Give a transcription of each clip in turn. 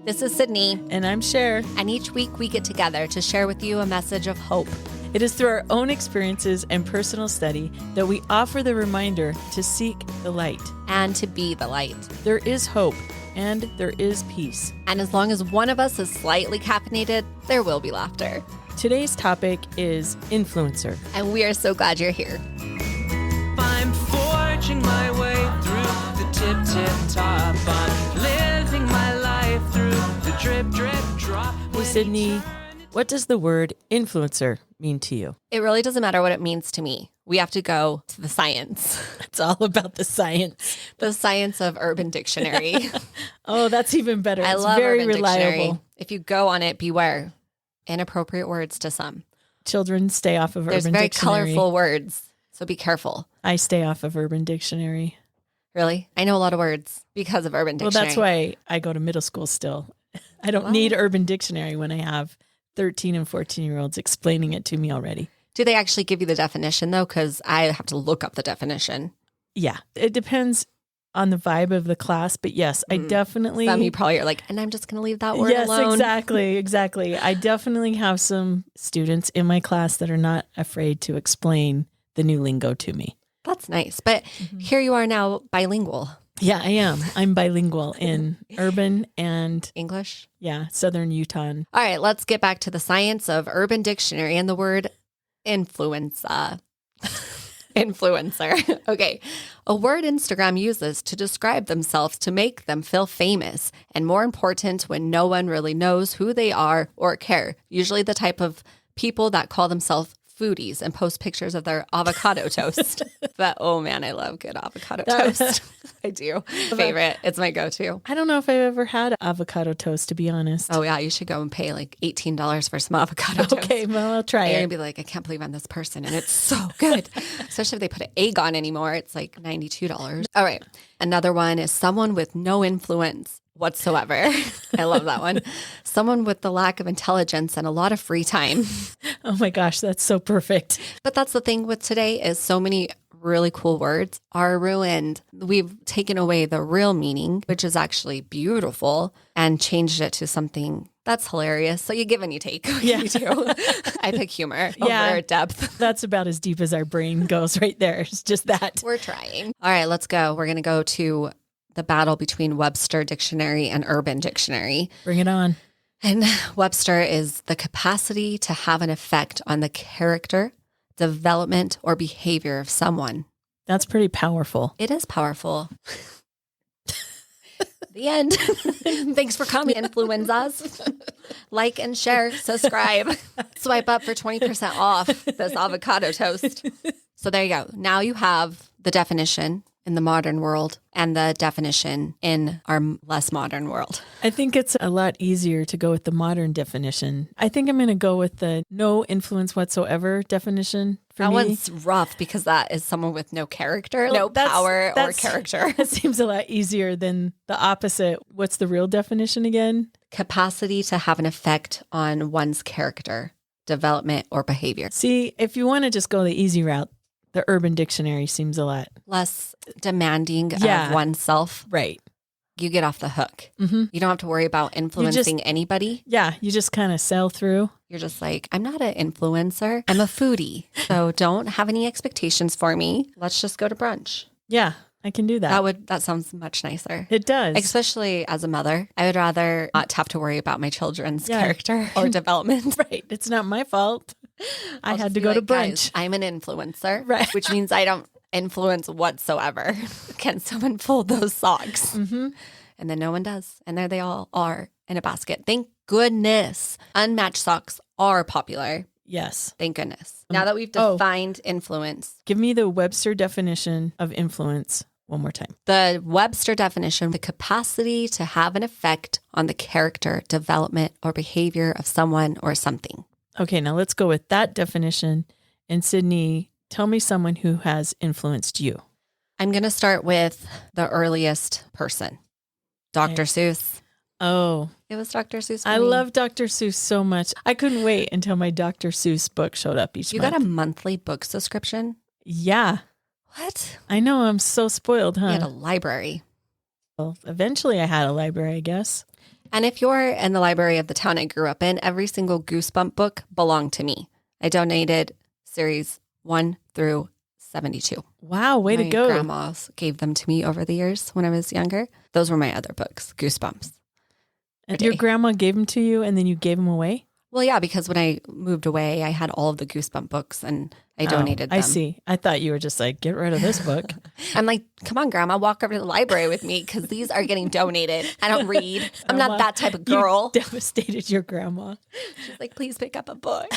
This is Cydni. And I'm Sher. And each week we get together to share with you a message of hope. It is through our own experiences and personal study that we offer the reminder to seek the light. And to be the light. There is hope and there is peace. And as long as one of us is slightly caffeinated, there will be laughter. Today's topic is influencer. And we are so glad you're here. I'm forging my way through the tip top. I'm living my life through the drip drop. Hey, Cydni, what does the word influencer mean to you? It really doesn't matter what it means to me. We have to go to the science. It's all about the science. The science of Urban Dictionary. Oh, that's even better. I it's love very Urban reliable. Dictionary. If you go on it, beware. Inappropriate words to some. Children stay off of There's Urban very Dictionary. colorful words, so be careful. I stay off of Urban Dictionary. Really? I know a lot of words because of Urban Dictionary. Well, that's why I go to middle school still. I don't need Urban Dictionary when I have 13 and 14-year-olds explaining it to me already. Do they actually give you the definition, though? Because I have to look up the definition. Yeah, it depends on the vibe of the class. But yes, I definitely... Some you probably are like, and I'm just going to leave that word yes, alone. exactly. I definitely have some students in my class that are not afraid to explain the new lingo to me. That's nice. But here you are now bilingual. Yeah, I am. I'm bilingual in urban and English. yeah, Southern Utah. All right, let's get back to the science of Urban Dictionary and the word influencer. Influencer. Okay. A word Instagram uses to describe themselves to make them feel famous and more important when no one really knows who they are or care. Usually the type of people that call themselves foodies and post pictures of their avocado toast. But oh man, I love good avocado toast. I do. Favorite. It's my go-to. I don't know if I've ever had avocado toast, to be honest. Oh yeah, you should go and pay like $18 for some avocado toast. Okay, well, I'll try And you're it. gonna be like, I can't believe I'm this person, and it's so good. Especially if they put an egg on anymore, it's like $92. All right, another one is someone with no influence whatsoever. I love that one. Someone with the lack of intelligence and a lot of free time. Oh my gosh, that's so perfect. But that's the thing with today is so many really cool words are ruined. We've taken away the real meaning, which is actually beautiful, and changed it to something that's hilarious. So you give and you take. Yeah. You do. I pick humor over depth. That's about as deep as our brain goes right there. It's just that. We're trying. All right, let's go. We're going to go to the battle between Webster Dictionary and Urban Dictionary. Bring it on. And Webster is the capacity to have an effect on the character, development, or behavior of someone. That's pretty powerful. It is powerful. The end. Thanks for coming, influencers. Like and share, subscribe, swipe up for 20% off this avocado toast. So there you go. Now you have the definition in the modern world and the definition in our less modern world. I think it's a lot easier to go with the modern definition. I think I'm going to go with the no influence whatsoever definition for that me. One's rough because that is someone with no character, no power or character. That seems a lot easier than the opposite. What's the real definition again? Capacity to have an effect on one's character, development, or behavior. See, if you want to just go the easy route, the Urban Dictionary seems a lot less demanding of oneself. Right. You get off the hook. Mm-hmm. You don't have to worry about influencing anybody. Yeah, you just kind of sail through. You're just like, I'm not an influencer. I'm a foodie. So don't have any expectations for me. Let's just go to brunch. Yeah, I can do that. That sounds much nicer. It does. Especially as a mother. I would rather not have to worry about my children's character or development. Right. It's not my fault. I had to go to brunch. Guys, I'm an influencer, right? Which means I don't influence whatsoever. Can someone fold those socks? Mm-hmm. And then no one does. And there they all are in a basket. Thank goodness. Unmatched socks are popular. Yes. Thank goodness. Now that we've defined influence. Give me the Webster definition of influence one more time. The Webster definition, the capacity to have an effect on the character, development, or behavior of someone or something. Okay, now let's go with that definition. And Cydni, tell me someone who has influenced you. I'm going to start with the earliest person, Dr. Seuss. Oh. It was Dr. Seuss for I me. love Dr. Seuss so much. I couldn't wait until my Dr. Seuss book showed up each month. You got a monthly book subscription? Yeah. What? I know. I'm so spoiled, huh? You had a library. Well, eventually I had a library, I guess. And if you're in the library of the town I grew up in, every single Goosebump book belonged to me. I donated series 1 through 72. Wow, way to My go. grandmas gave them to me over the years when I was younger. Those were my other books, Goosebumps. And your grandma gave them to you and then you gave them away? Well, yeah, because when I moved away, I had all of the Goosebump books and I donated them. I see. I thought you were just like, get rid of this book. I'm like, come on, Grandma, walk over to the library with me because these are getting donated. I don't read. I'm not that type of girl. You devastated your grandma. She's like, please pick up a book.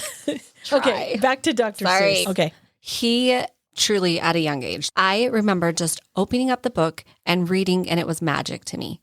Okay, back to Dr. Sorry. Seuss. Okay. He truly, at a young age, I remember just opening up the book and reading, and it was magic to me.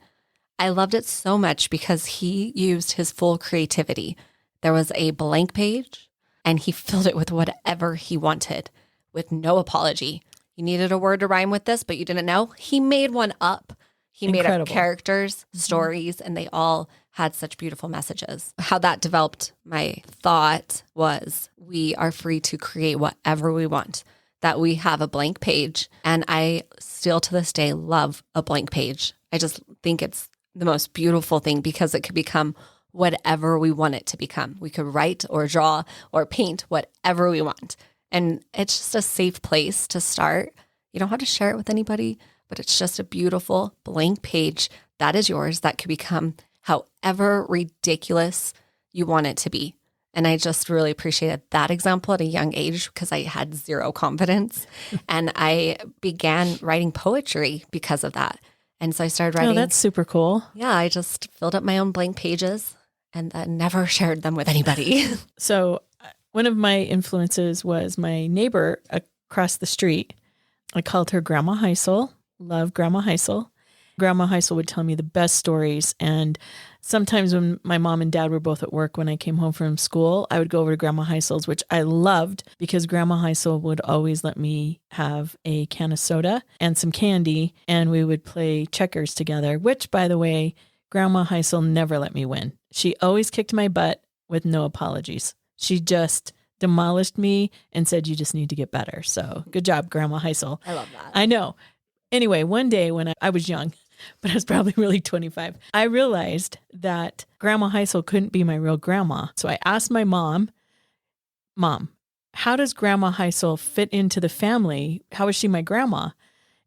I loved it so much because he used his full creativity. There was a blank page, and he filled it with whatever he wanted with no apology. You needed a word to rhyme with this, but you didn't know. He made one up. He made up characters, stories, and they all had such beautiful messages. How that developed my thought was we are free to create whatever we want, that we have a blank page. And I still to this day love a blank page. I just think it's the most beautiful thing because it could become whatever we want it to become. We could write or draw or paint whatever we want. And it's just a safe place to start. You don't have to share it with anybody, but it's just a beautiful blank page that is yours that could become however ridiculous you want it to be. And I just really appreciated that example at a young age because I had zero confidence. And I began writing poetry because of that. And so I started writing. Oh, that's super cool. Yeah, I just filled up my own blank pages and never shared them with anybody. So one of my influences was my neighbor across the street. I called her Grandma Heisel. Love Grandma Heisel. Grandma Heisel would tell me the best stories. And sometimes when my mom and dad were both at work, when I came home from school, I would go over to Grandma Heisel's, which I loved because Grandma Heisel would always let me have a can of soda and some candy. And we would play checkers together, which, by the way, Grandma Heisel never let me win. She always kicked my butt with no apologies. She just demolished me and said, you just need to get better. So good job, Grandma Heisel. I love that. I know. Anyway, one day when I was young, but I was probably really 25, I realized that Grandma Heisel couldn't be my real grandma. So I asked my Mom, how does Grandma Heisel fit into the family? How is she my grandma?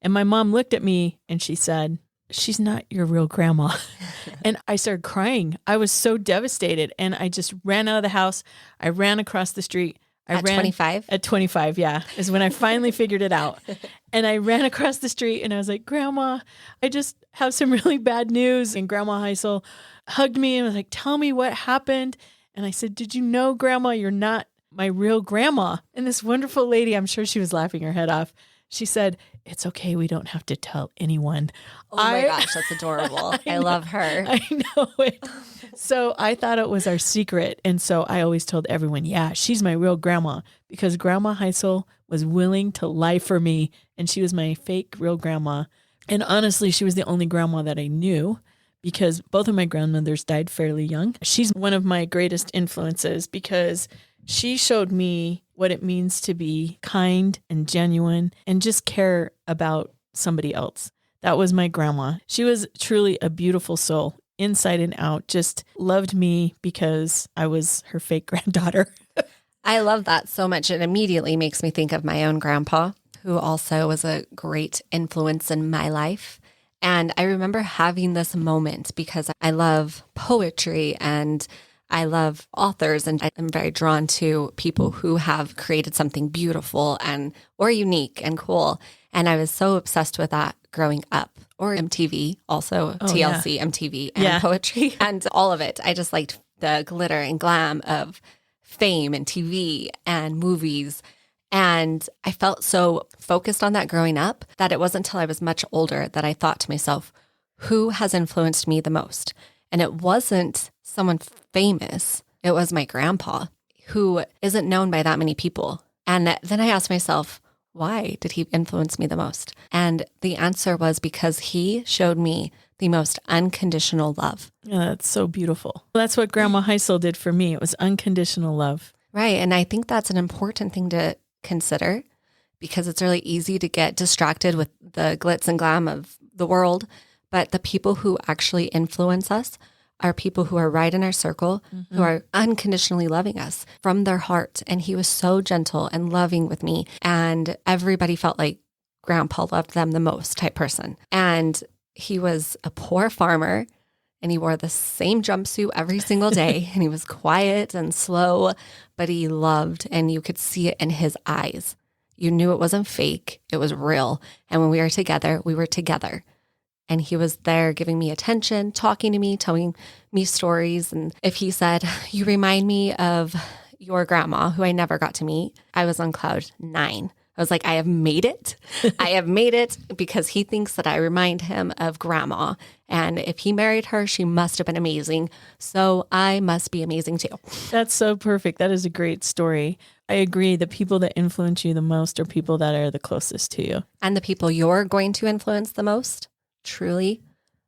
And my mom looked at me and she said, she's not your real grandma. And I started crying. I was so devastated. And I just ran out of the house. I ran across the street. At 25? At 25, yeah, is when I finally figured it out. And I ran across the street and I was like, Grandma, I just have some really bad news. And Grandma Heisel hugged me and was like, tell me what happened. And I said, did you know, Grandma, you're not my real grandma? And this wonderful lady, I'm sure she was laughing her head off. She said, it's okay. We don't have to tell anyone. Oh my gosh, that's adorable. I love her. I know it. So I thought it was our secret. And so I always told everyone, yeah, she's my real grandma because Grandma Heisel was willing to lie for me. And she was my fake real grandma. And honestly, she was the only grandma that I knew because both of my grandmothers died fairly young. She's one of my greatest influences because she showed me what it means to be kind and genuine and just care about somebody else. That was my grandma. She was truly a beautiful soul, inside and out, just loved me because I was her fake granddaughter. I love that so much. It immediately makes me think of my own grandpa, who also was a great influence in my life. And I remember having this moment because I love poetry and I love authors, and I'm very drawn to people who have created something beautiful and or unique and cool. And I was so obsessed with that growing up. Or MTV, also TLC, yeah. MTV, and poetry, and all of it. I just liked the glitter and glam of fame and TV and movies. And I felt so focused on that growing up that it wasn't until I was much older that I thought to myself, who has influenced me the most? And it wasn't someone famous. It was my grandpa, who isn't known by that many people. And then I asked myself, why did he influence me the most? And the answer was because he showed me the most unconditional love. Yeah, that's so beautiful. That's what Grandma Heisel did for me. It was unconditional love. Right. And I think that's an important thing to consider because it's really easy to get distracted with the glitz and glam of the world. But the people who actually influence us are people who are right in our circle, who are unconditionally loving us from their heart. And he was so gentle and loving with me. And everybody felt like Grandpa loved them the most type person. And he was a poor farmer and he wore the same jumpsuit every single day. And he was quiet and slow, but he loved, and you could see it in his eyes. You knew it wasn't fake. It was real. And when we were together, we were together. And he was there giving me attention, talking to me, telling me stories. And if he said, you remind me of your grandma, who I never got to meet, I was on cloud 9. I was like, I have made it. I have made it, because he thinks that I remind him of grandma. And if he married her, she must have been amazing. So I must be amazing too. That's so perfect. That is a great story. I agree. The people that influence you the most are people that are the closest to you. And the people you're going to influence the most, truly,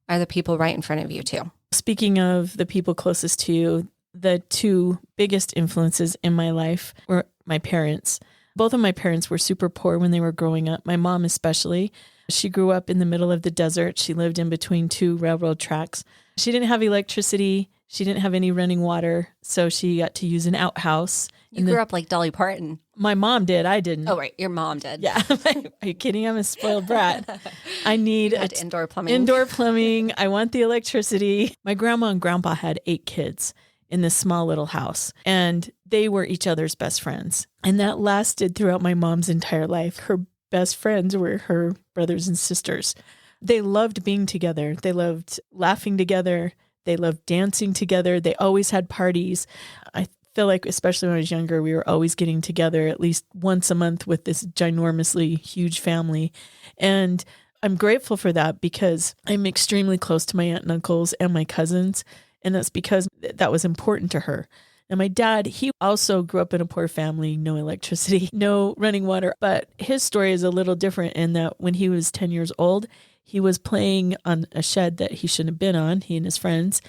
are the people right in front of you too. Speaking of the people closest to you, the two biggest influences in my life were my parents. Both of my parents were super poor when they were growing up. My mom especially. She grew up in the middle of the desert. She lived in between 2 railroad tracks. She didn't have electricity. She didn't have any running water. So she got to use an outhouse. You grew up like Dolly Parton. My mom did. I didn't. Oh, right. Your mom did. Yeah. Are you kidding? I'm a spoiled brat. I need indoor plumbing. Indoor plumbing. I want the electricity. My grandma and grandpa had 8 kids in this small little house, and they were each other's best friends. And that lasted throughout my mom's entire life. Her best friends were her brothers and sisters. They loved being together. They loved laughing together. They loved dancing together. They always had parties. I feel like, especially when I was younger, we were always getting together at least once a month with this ginormously huge family. And I'm grateful for that, because I'm extremely close to my aunt and uncles and my cousins. And that's because that was important to her. And my dad, he also grew up in a poor family, no electricity, no running water. But his story is a little different in that when he was 10 years old, he was playing on a shed that he shouldn't have been on, he and his friends.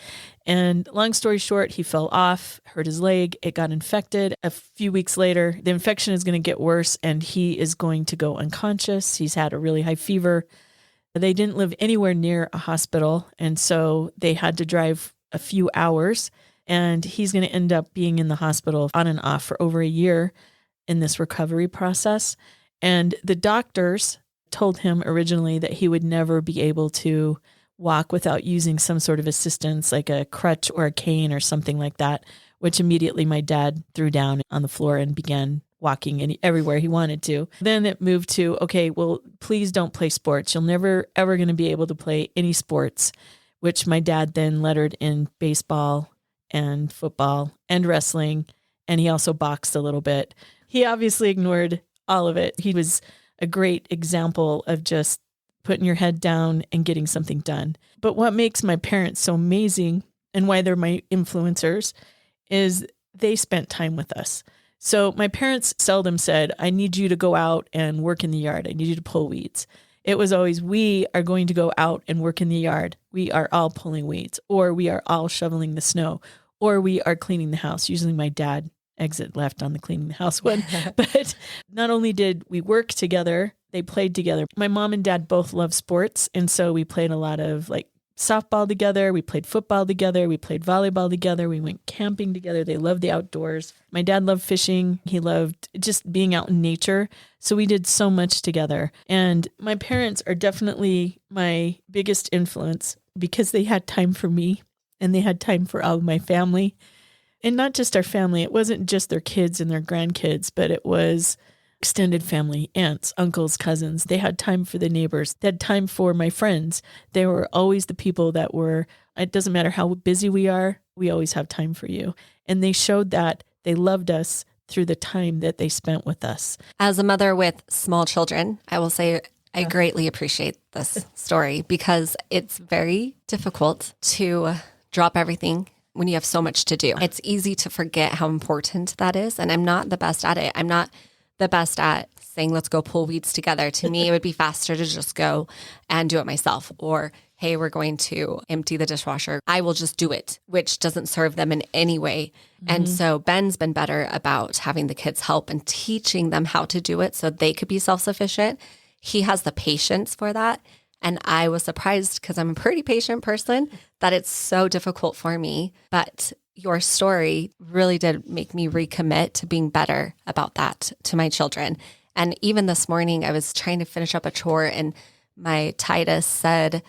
And long story short, he fell off, hurt his leg, it got infected. A few weeks later, the infection is going to get worse and he is going to go unconscious. He's had a really high fever. They didn't live anywhere near a hospital. And so they had to drive a few hours, and he's going to end up being in the hospital on and off for over a year in this recovery process. And the doctors told him originally that he would never be able to walk without using some sort of assistance, like a crutch or a cane or something like that, which immediately my dad threw down on the floor and began walking everywhere he wanted to. Then it moved to, okay, well, please don't play sports. You're never, ever going to be able to play any sports, which my dad then lettered in baseball and football and wrestling. And he also boxed a little bit. He obviously ignored all of it. He was a great example of just putting your head down and getting something done. But what makes my parents so amazing and why they're my influencers is they spent time with us. So my parents seldom said, I need you to go out and work in the yard. I need you to pull weeds. It was always, we are going to go out and work in the yard. We are all pulling weeds, or we are all shoveling the snow, or we are cleaning the house. Usually my dad exit left on the cleaning the house one. But not only did we work together, they played together. My mom and dad both love sports. And so we played a lot of like softball together. We played football together. We played volleyball together. We went camping together. They loved the outdoors. My dad loved fishing. He loved just being out in nature. So we did so much together. And my parents are definitely my biggest influence because they had time for me and they had time for all of my family. And not just our family. It wasn't just their kids and their grandkids, but it was extended family, aunts, uncles, cousins. They had time for the neighbors. They had time for my friends. They were always the people that were, it doesn't matter how busy we are, we always have time for you. And they showed that they loved us through the time that they spent with us. As a mother with small children, I will say I greatly appreciate this story because it's very difficult to drop everything when you have so much to do. It's easy to forget how important that is. And I'm not the best at it. I'm not the best at saying, let's go pull weeds together. To me, it would be faster to just go and do it myself. Or, hey, we're going to empty the dishwasher. I will just do it, which doesn't serve them in any way. Mm-hmm. And so Ben's been better about having the kids help and teaching them how to do it so they could be self-sufficient. He has the patience for that. And I was surprised because I'm a pretty patient person that it's so difficult for me. But your story really did make me recommit to being better about that to my children. And even this morning, I was trying to finish up a chore and my Titus said,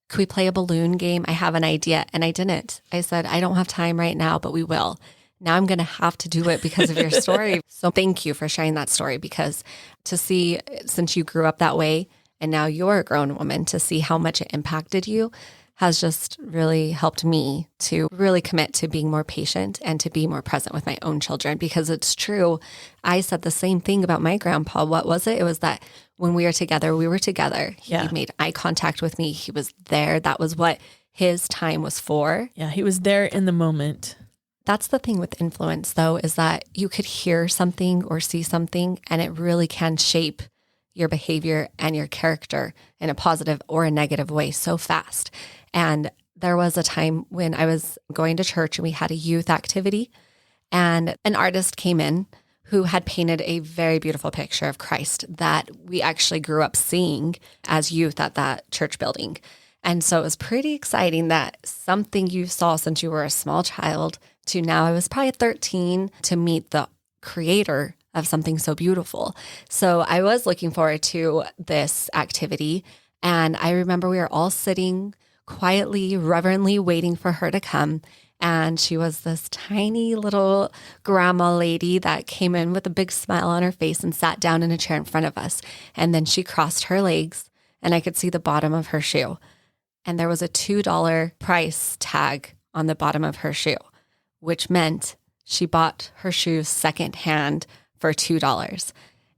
"Could we play a balloon game? I have an idea." And I didn't. I said, "I don't have time right now, but we will." Now I'm going to have to do it because of your story. So thank you for sharing that story, because to see, since you grew up that way and now you're a grown woman, to see how much it impacted you has just really helped me to really commit to being more patient and to be more present with my own children. Because it's true, I said the same thing about my grandpa. What was it? It was that when we were together, we were together. He made eye contact with me. He was there. That was what his time was for. Yeah, he was there in the moment. That's the thing with influence, though, is that you could hear something or see something, and it really can shape your behavior and your character in a positive or a negative way so fast. And there was a time when I was going to church and we had a youth activity, and an artist came in who had painted a very beautiful picture of Christ that we actually grew up seeing as youth at that church building. And so it was pretty exciting that something you saw since you were a small child to now I was probably 13 to meet the creator of something so beautiful. So I was looking forward to this activity. And I remember we were all sitting quietly, reverently waiting for her to come. And she was this tiny little grandma lady that came in with a big smile on her face and sat down in a chair in front of us. And then she crossed her legs and I could see the bottom of her shoe. And there was a $2 price tag on the bottom of her shoe, which meant she bought her shoes secondhand for $2.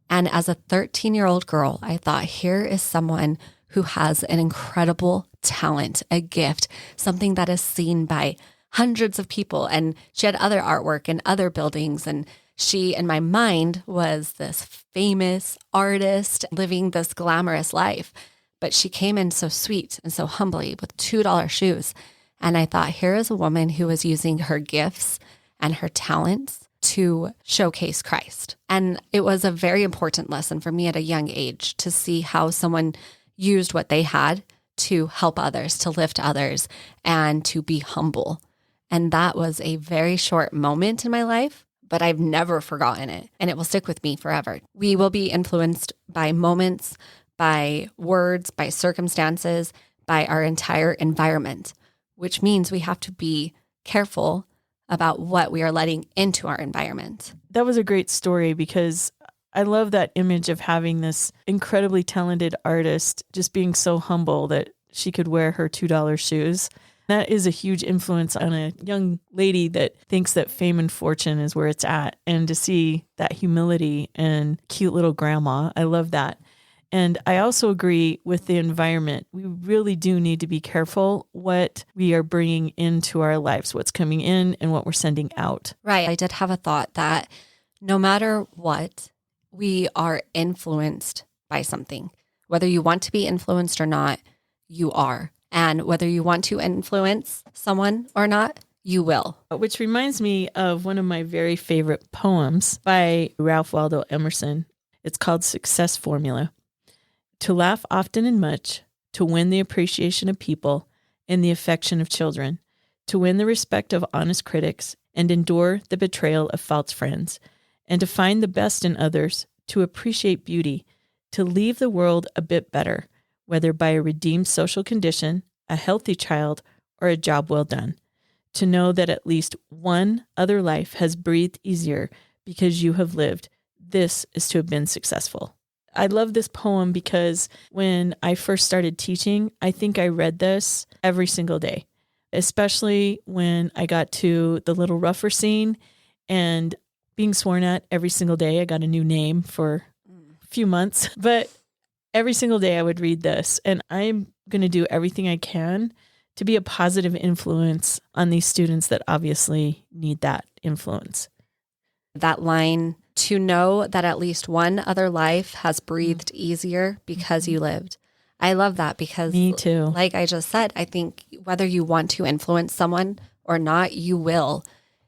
And as a 13-year-old girl, I thought, here is someone who has an incredible talent, a gift, something that is seen by hundreds of people. And she had other artwork in other buildings. And she, in my mind, was this famous artist living this glamorous life. But she came in so sweet and so humbly with $2 shoes. And I thought, here is a woman who is using her gifts and her talents to showcase Christ. And it was a very important lesson for me at a young age to see how someone used what they had to help others, to lift others, and to be humble. And that was a very short moment in my life, but I've never forgotten it. And it will stick with me forever. We will be influenced by moments, by words, by circumstances, by our entire environment, which means we have to be careful about what we are letting into our environment. That was a great story because I love that image of having this incredibly talented artist just being so humble that she could wear her $2 shoes. That is a huge influence on a young lady that thinks that fame and fortune is where it's at. And to see that humility and cute little grandma, I love that. And I also agree with the environment. We really do need to be careful what we are bringing into our lives, what's coming in and what we're sending out. Right. I did have a thought that no matter what, we are influenced by something. Whether you want to be influenced or not, you are. And whether you want to influence someone or not, you will. Which reminds me of one of my very favorite poems by Ralph Waldo Emerson. It's called Success Formula. To laugh often and much, to win the appreciation of people and the affection of children, to win the respect of honest critics and endure the betrayal of false friends, and to find the best in others, to appreciate beauty, to leave the world a bit better, whether by a redeemed social condition, a healthy child, or a job well done, to know that at least one other life has breathed easier because you have lived. This is to have been successful. I love this poem because when I first started teaching, I think I read this every single day, especially when I got to the little rougher scene and being sworn at every single day. I got a new name for a few months, but every single day I would read this, and I'm going to do everything I can to be a positive influence on these students that obviously need that influence. That line, to know that at least one other life has breathed easier because you lived. I love that because, me too. Like I just said, I think whether you want to influence someone or not, you will.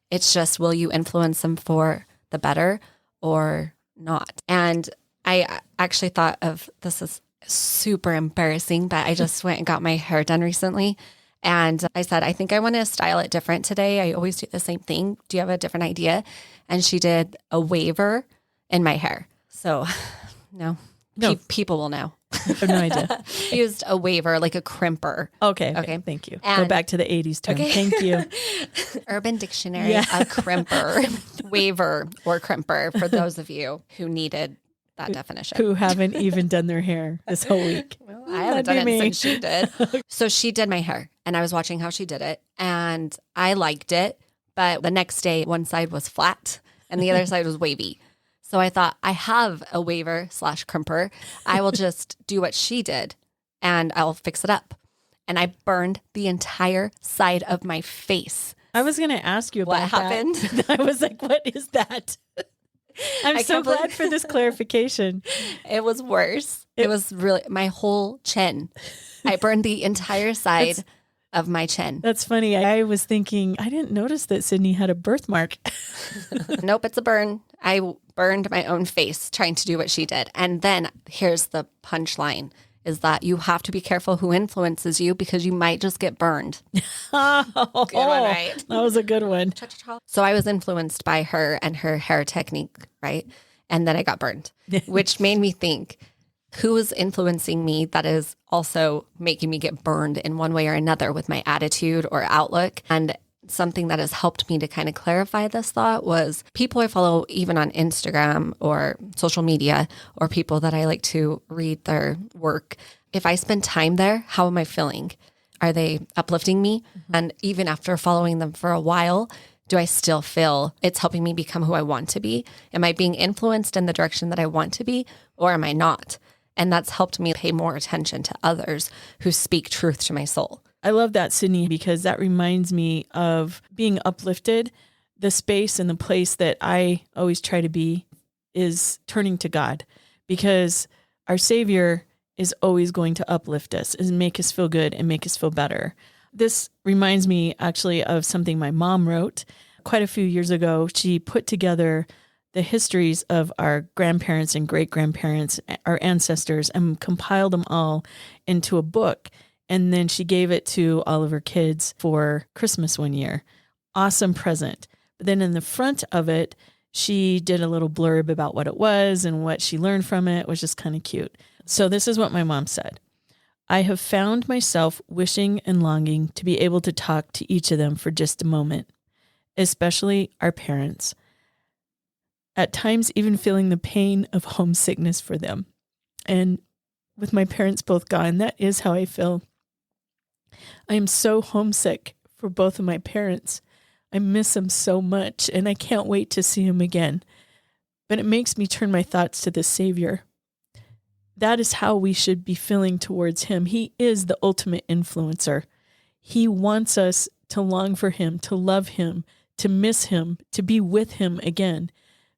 It's just, will you influence them for the better or not? And I actually thought of, this is super embarrassing, but I just went and got my hair done recently. And I said, I think I want to style it different today. I always do the same thing. Do you have a different idea? And she did a waver in my hair. So no. People will know. I have no idea. Used a waver, like a crimper. Okay. Thank you. Go back to the 80s term. Okay. Thank you. Urban Dictionary, a crimper, waver or crimper for those of you who needed that definition. Who haven't even done their hair this whole week. Well, I haven't done it since she did. So she did my hair and I was watching how she did it and I liked it. But the next day, one side was flat and the other side was wavy. So I thought, I have a waver / crimper. I will just do what she did and I'll fix it up. And I burned the entire side of my face. I was going to ask you about what happened. I was like, what is that? I'm so glad for this clarification. It was worse. It was really my whole chin. I burned the entire side of my chin. That's funny. I was thinking, I didn't notice that Cydni had a birthmark. Nope, it's a burn. I burned my own face trying to do what she did. And then here's the punchline, is that you have to be careful who influences you because you might just get burned. Oh, good one, right? That was a good one. So I was influenced by her and her hair technique, right? And then I got burned, which made me think, who is influencing me that is also making me get burned in one way or another with my attitude or outlook? And something that has helped me to kind of clarify this thought was people I follow even on Instagram or social media or people that I like to read their work. If I spend time there, how am I feeling? Are they uplifting me? Mm-hmm. And even after following them for a while, do I still feel it's helping me become who I want to be? Am I being influenced in the direction that I want to be, or am I not? And that's helped me pay more attention to others who speak truth to my soul. I love that, Cydni, because that reminds me of being uplifted. The space and the place that I always try to be is turning to God, because our Savior is always going to uplift us and make us feel good and make us feel better. This reminds me actually of something my mom wrote quite a few years ago. She put together the histories of our grandparents and great-grandparents, our ancestors, and compiled them all into a book. And then she gave it to all of her kids for Christmas one year. Awesome present. But then in the front of it, she did a little blurb about what it was and what she learned from it. It was just kind of cute. So this is what my mom said. I have found myself wishing and longing to be able to talk to each of them for just a moment, especially our parents. At times, even feeling the pain of homesickness for them. And with my parents both gone, that is how I feel. I am so homesick for both of my parents. I miss them so much, and I can't wait to see them again. But it makes me turn my thoughts to the Savior. That is how we should be feeling towards him. He is the ultimate influencer. He wants us to long for him, to love him, to miss him, to be with him again.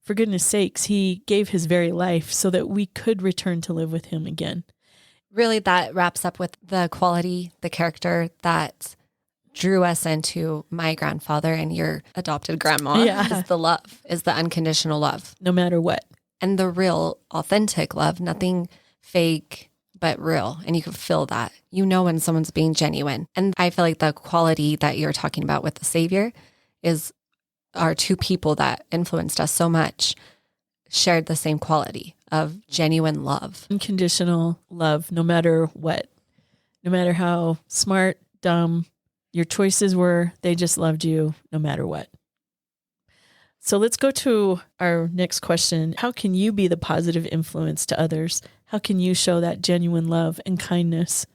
For goodness sakes, he gave his very life so that we could return to live with him again. Really, that wraps up with the quality, the character that drew us into my grandfather and your adopted grandma. Yeah. Is the love, is the unconditional love. No matter what. And the real, authentic love, nothing fake, but real. And you can feel that. You know when someone's being genuine. And I feel like the quality that you're talking about with the Savior are two people that influenced us so much, shared the same quality of genuine love. Unconditional love, no matter what. No matter how smart, dumb your choices were, they just loved you no matter what. So let's go to our next question. How can you be the positive influence to others? How can you show that genuine love and kindness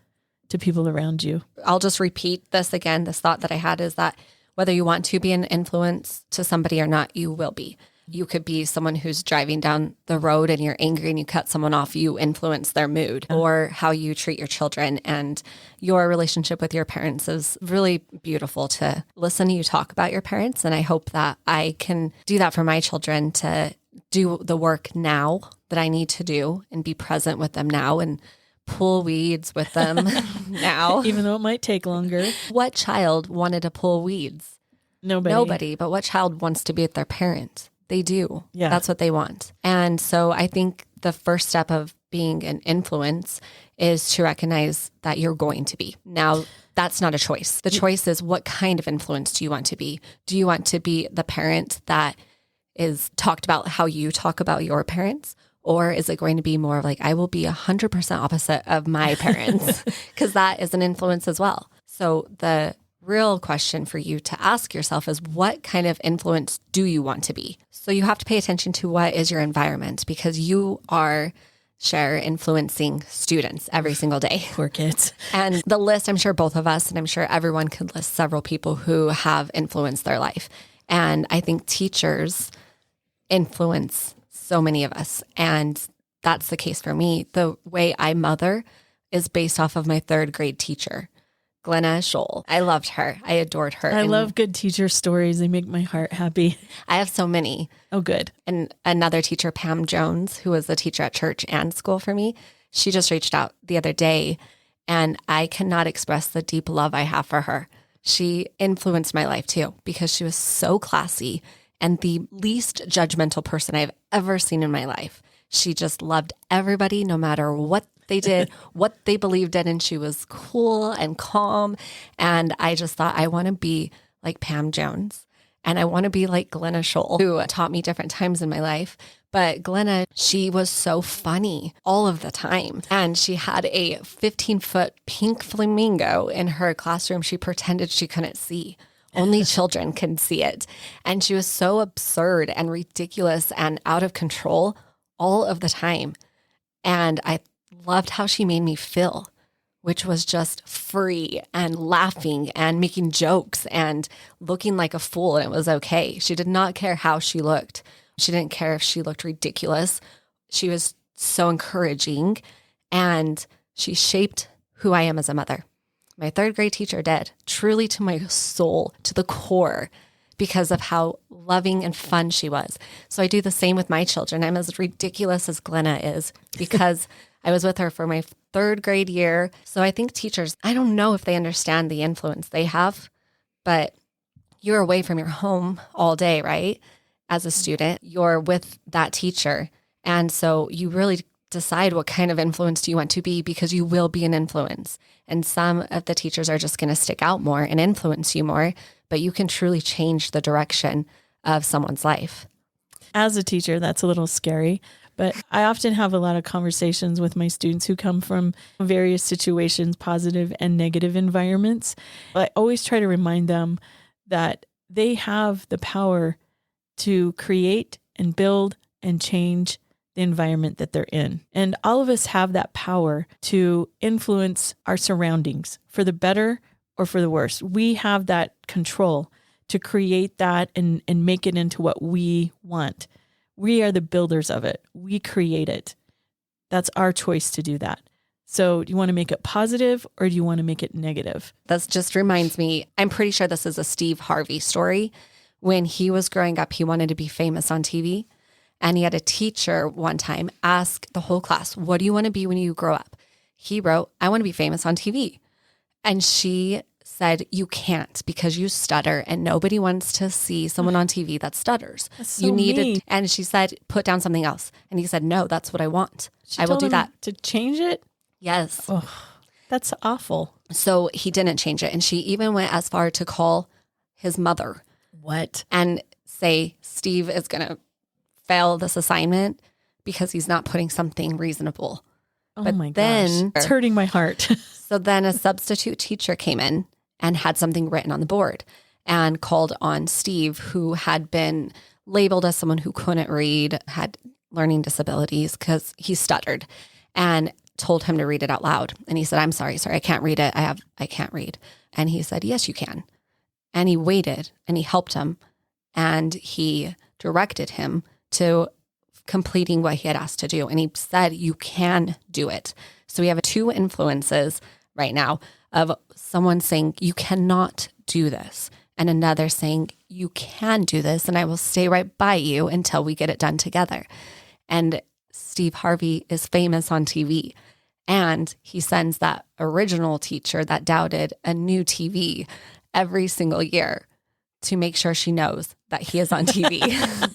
to people around you? I'll just repeat this again. This thought that I had is that whether you want to be an influence to somebody or not, you will be. You could be someone who's driving down the road and you're angry and you cut someone off, you influence their mood, or how you treat your children. And your relationship with your parents is really beautiful to listen to you talk about your parents. And I hope that I can do that for my children, to do the work now that I need to do and be present with them now and pull weeds with them now. Even though it might take longer. What child wanted to pull weeds? Nobody. But what child wants to be with their parent? They do. Yeah. That's what they want. And so I think the first step of being an influence is to recognize that you're going to be. Now, that's not a choice. The choice is, what kind of influence do you want to be? Do you want to be the parent that is talked about how you talk about your parents? Or is it going to be more of like, I will be 100% opposite of my parents? Because that is an influence as well. So the real question for you to ask yourself is, what kind of influence do you want to be? So you have to pay attention to what is your environment, because you are, Sher, influencing students every single day. Poor kids. And the list, I'm sure both of us, and I'm sure everyone could list several people who have influenced their life. And I think teachers influence so many of us. And that's the case for me. The way I mother is based off of my third grade teacher, Glenna Scholl. I loved her. I adored her. I love good teacher stories. They make my heart happy. I have so many. Oh, good. And another teacher, Pam Jones, who was a teacher at church and school for me, she just reached out the other day, and I cannot express the deep love I have for her. She influenced my life too, because she was so classy and the least judgmental person I've ever seen in my life. She just loved everybody, no matter what they did, what they believed in, and she was cool and calm. And I just thought, I want to be like Pam Jones, and I want to be like Glenna Scholl, who taught me different times in my life. But Glenna, she was so funny all of the time. And she had a 15-foot pink flamingo in her classroom she pretended she couldn't see. Only children can see it. And she was so absurd and ridiculous and out of control all of the time. And I loved how she made me feel, which was just free and laughing and making jokes and looking like a fool. And it was okay. She did not care how she looked. She didn't care if she looked ridiculous. She was so encouraging, and she shaped who I am as a mother. My third grade teacher did, truly to my soul, to the core, because of how loving and fun she was. So I do the same with my children. I'm as ridiculous as Glenna is, because I was with her for my third grade year. So I think teachers, I don't know if they understand the influence they have, but you're away from your home all day, right? As a student, you're with that teacher. And so you really decide what kind of influence do you want to be, because you will be an influence. And some of the teachers are just going to stick out more and influence you more, but you can truly change the direction of someone's life. As a teacher, that's a little scary, but I often have a lot of conversations with my students who come from various situations, positive and negative environments. I always try to remind them that they have the power to create and build and change the environment that they're in. And all of us have that power to influence our surroundings for the better or for the worse. We have that control to create that and make it into what we want. We are the builders of it. We create it. That's our choice to do that. So do you want to make it positive, or do you want to make it negative? That just reminds me, I'm pretty sure this is a Steve Harvey story. When he was growing up, he wanted to be famous on TV. And he had a teacher one time ask the whole class, what do you want to be when you grow up? He wrote, I want to be famous on TV. And she said, you can't, because you stutter, and nobody wants to see someone on TV that stutters. That's so you need mean. it. And she said, put down something else. And he said, no, that's what I want. She I will told do him that. To change it? Yes. Oh, that's awful. So he didn't change it. And she even went as far to call his mother. What? And say, Steve is going to fail this assignment because he's not putting something reasonable. Oh but my then, gosh. It's hurting my heart. So then a substitute teacher came in and had something written on the board and called on Steve, who had been labeled as someone who couldn't read, had learning disabilities because he stuttered, and told him to read it out loud. And he said, I'm sorry, I can't read it. I can't read. And he said, yes, you can. And he waited and he helped him, and he directed him to completing what he had asked to do. And he said, you can do it. So we have two influences right now of someone saying, you cannot do this, and another saying, you can do this, and I will stay right by you until we get it done together. And Steve Harvey is famous on TV, and he sends that original teacher that doubted a new TV every single year to make sure she knows that he is on TV.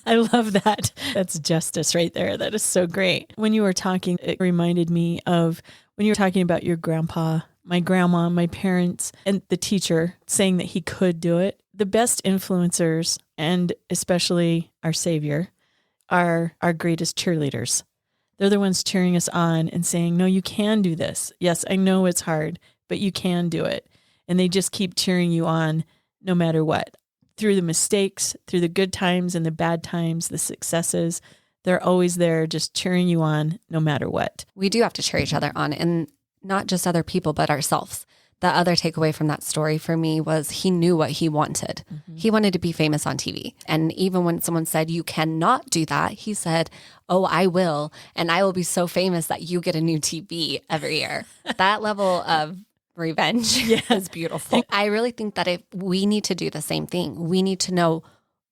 I love that. That's justice right there. That is so great. When you were talking, it reminded me of when you were talking about your grandpa, my grandma, my parents, and the teacher saying that he could do it. The best influencers, and especially our Savior, are our greatest cheerleaders. They're the ones cheering us on and saying, no, you can do this. Yes, I know it's hard, but you can do it. And they just keep cheering you on no matter what. Through the mistakes, through the good times and the bad times, the successes, they're always there just cheering you on no matter what. We do have to cheer each other on, and not just other people, but ourselves. The other takeaway from that story for me was he knew what he wanted. Mm-hmm. He wanted to be famous on TV. And even when someone said, you cannot do that, he said, oh, I will. And I will be so famous that you get a new TV every year. That level of revenge is beautiful. I really think that if we need to do the same thing, we need to know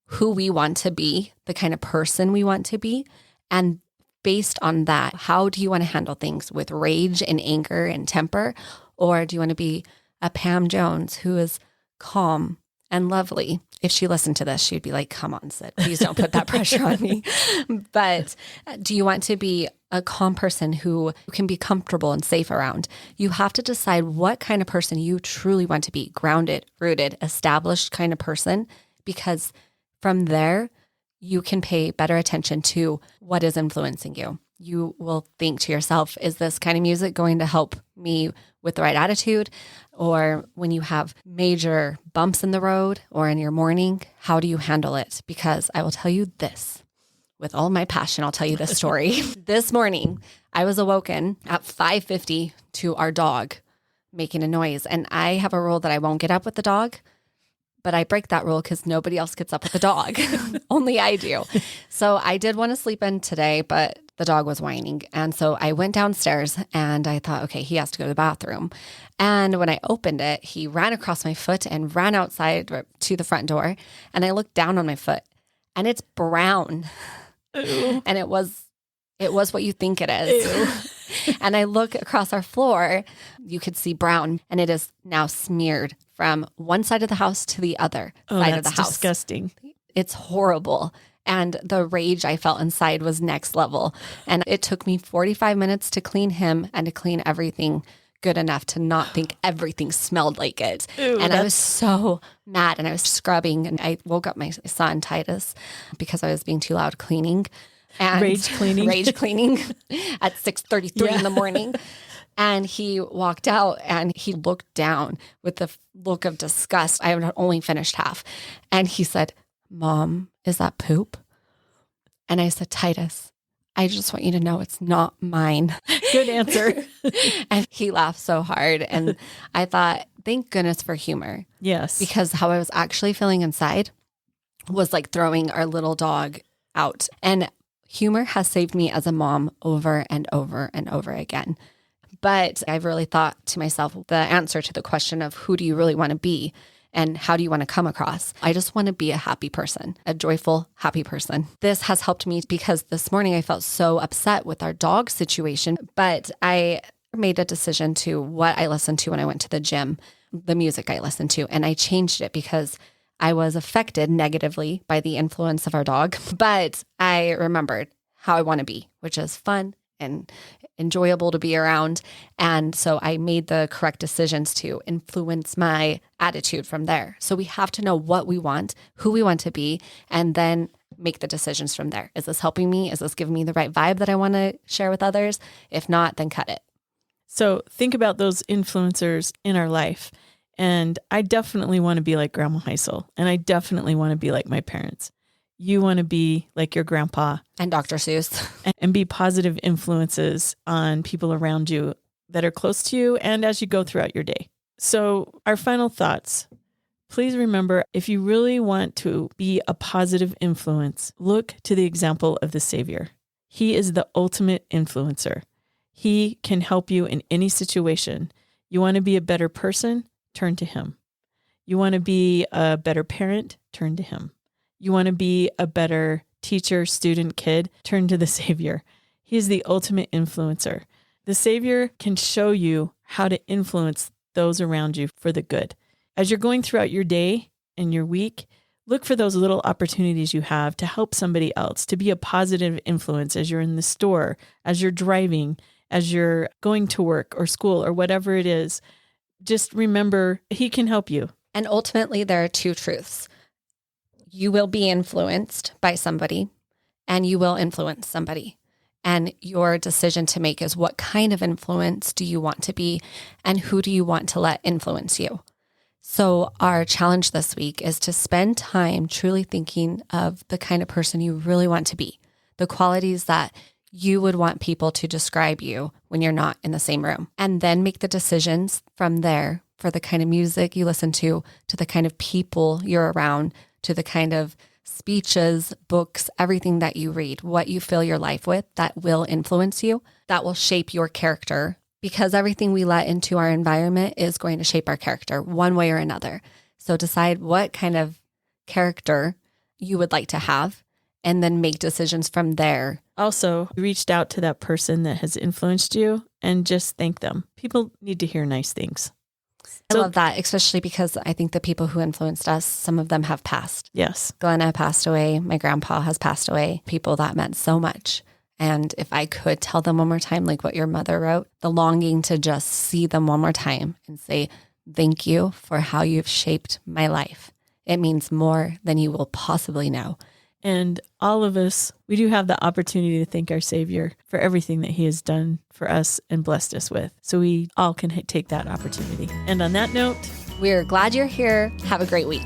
who we want to be, the kind of person we want to be. And based on that, how do you want to handle things with rage and anger and temper? Or do you want to be a Pam Jones who is calm and lovely? If she listened to this, she'd be like, come on, Sid, please don't put that pressure on me. But do you want to be a calm person who can be comfortable and safe around? You have to decide what kind of person you truly want to be, grounded, rooted, established kind of person, because from there, you can pay better attention to what is influencing you. You will think to yourself, is this kind of music going to help me with the right attitude? Or when you have major bumps in the road or in your morning, how do you handle it? Because I will tell you this, with all my passion, I'll tell you this story. This morning, I was awoken at 5:50 to our dog making a noise. And I have a rule that I won't get up with the dog, but I break that rule because nobody else gets up with the dog. Only I do. So I did want to sleep in today, but the dog was whining. And so I went downstairs and I thought, okay, he has to go to the bathroom. And when I opened it, he ran across my foot and ran outside to the front door. And I looked down on my foot and it's brown. Ooh. And it was what you think it is. And I look across our floor, you could see brown, and it is now smeared from one side of the house to the other side of the house. That's disgusting. It's horrible. And the rage I felt inside was next level. And it took me 45 minutes to clean him and to clean everything good enough to not think everything smelled like it. Ooh, and I was so mad, and I was scrubbing, and I woke up my son, Titus, because I was being too loud cleaning. And rage cleaning at 6:33 in the morning. And he walked out and he looked down with the look of disgust. I had only finished half. And he said, Mom, is that poop? And I said, Titus, I just want you to know it's not mine. Good answer. And he laughed so hard. And I thought, thank goodness for humor. Yes. Because how I was actually feeling inside was like throwing our little dog out. And humor has saved me as a mom over and over and over again. But I've really thought to myself, the answer to the question of who do you really want to be and how do you want to come across? I just want to be a happy person, a joyful, happy person. This has helped me because this morning I felt so upset with our dog situation, but I made a decision to what I listened to when I went to the gym, the music I listened to, and I changed it because I was affected negatively by the influence of our dog, but I remembered how I want to be, which is fun and enjoyable to be around. And so I made the correct decisions to influence my attitude from there. So we have to know what we want, who we want to be, and then make the decisions from there. Is this helping me? Is this giving me the right vibe that I want to share with others? If not, then cut it. So think about those influencers in our life. And I definitely want to be like Grandma Heisel. And I definitely want to be like my parents. You want to be like your grandpa. And Dr. Seuss. And be positive influences on people around you that are close to you and as you go throughout your day. So our final thoughts. Please remember, if you really want to be a positive influence, look to the example of the Savior. He is the ultimate influencer. He can help you in any situation. You want to be a better person? Turn to him. You want to be a better parent? Turn to him. You want to be a better teacher, student, kid? Turn to the Savior. He is the ultimate influencer. The Savior can show you how to influence those around you for the good. As you're going throughout your day and your week, look for those little opportunities you have to help somebody else, to be a positive influence as you're in the store, as you're driving, as you're going to work or school or whatever it is. Just remember, he can help you. And ultimately, there are two truths. You will be influenced by somebody, and you will influence somebody. And your decision to make is, what kind of influence do you want to be, and who do you want to let influence you? So our challenge this week is to spend time truly thinking of the kind of person you really want to be, the qualities that you would want people to describe you when you're not in the same room, and then make the decisions from there for the kind of music you listen to the kind of people you're around, to the kind of speeches, books, everything that you read, what you fill your life with that will influence you, that will shape your character, because everything we let into our environment is going to shape our character one way or another. So decide what kind of character you would like to have, and then make decisions from there. Also, you reached out to that person that has influenced you and just thank them. People need to hear nice things. I love that, especially because I think the people who influenced us, some of them have passed. Yes. Glenna passed away. My grandpa has passed away. People that meant so much. And if I could tell them one more time, like what your mother wrote, the longing to just see them one more time and say, thank you for how you've shaped my life. It means more than you will possibly know. And all of us, we do have the opportunity to thank our Savior for everything that he has done for us and blessed us with. So we all can take that opportunity. And on that note, we're glad you're here. Have a great week.